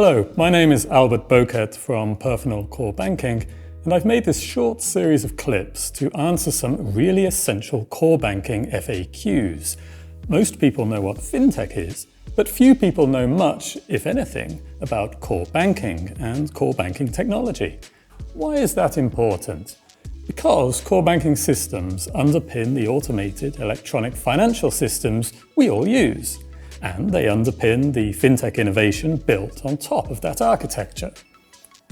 Hello, my name is Albert Bowkett from Perfinal Core Banking, and I've made this short series of clips to answer some really essential core banking FAQs. Most people know what fintech is, but few people know much, if anything, about core banking and core banking technology. Why is that important? Because core banking systems underpin the automated electronic financial systems we all use, and they underpin the fintech innovation built on top of that architecture.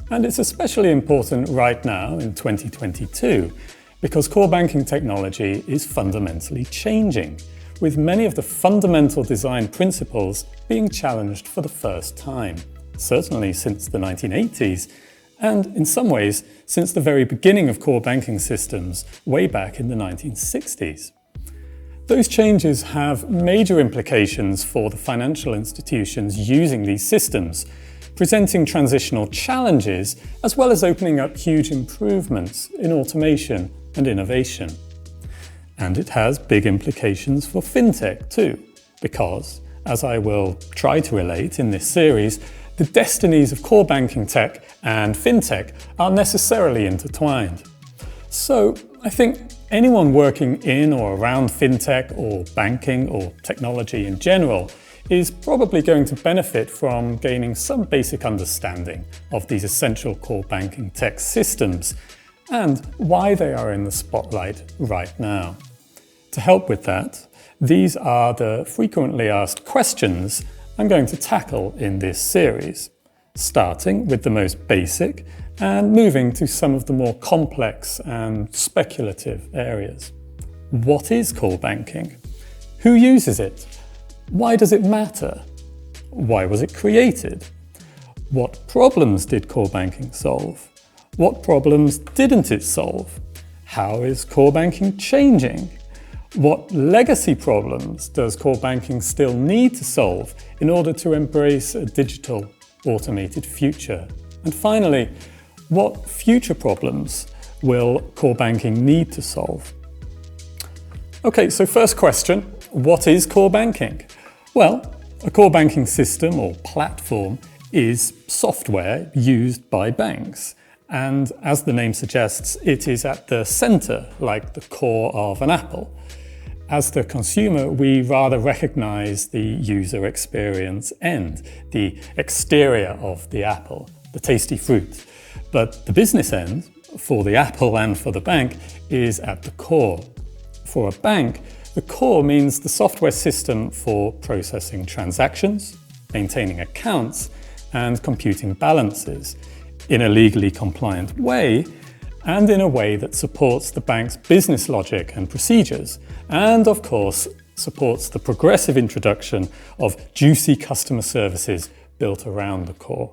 And it's especially important right now in 2022 because core banking technology is fundamentally changing, with many of the fundamental design principles being challenged for the first time, certainly since the 1980s, and in some ways since the very beginning of core banking systems way back in the 1960s. Those changes have major implications for the financial institutions using these systems, presenting transitional challenges as well as opening up huge improvements in automation and innovation. And it has big implications for fintech too, because, as I will try to relate in this series, the destinies of core banking tech and fintech are necessarily intertwined. So I think anyone working in or around fintech or banking or technology in general is probably going to benefit from gaining some basic understanding of these essential core banking tech systems and why they are in the spotlight right now. To help with that, these are the frequently asked questions I'm going to tackle in this series, starting with the most basic and moving to some of the more complex and speculative areas. What is core banking? Who uses it? Why does it matter? Why was it created? What problems did core banking solve? What problems didn't it solve? How is core banking changing? What legacy problems does core banking still need to solve in order to embrace a digital, automated future? And finally, what future problems will core banking need to solve? Okay, so first question, what is core banking? Well, a core banking system or platform is software used by banks. And as the name suggests, it is at the center, like the core of an apple. As the consumer, we rather recognize the user experience end, the exterior of the apple, the tasty fruit. But the business end, for the apple and for the bank, is at the core. For a bank, the core means the software system for processing transactions, maintaining accounts, and computing balances in a legally compliant way, and in a way that supports the bank's business logic and procedures, and of course supports the progressive introduction of juicy customer services built around the core.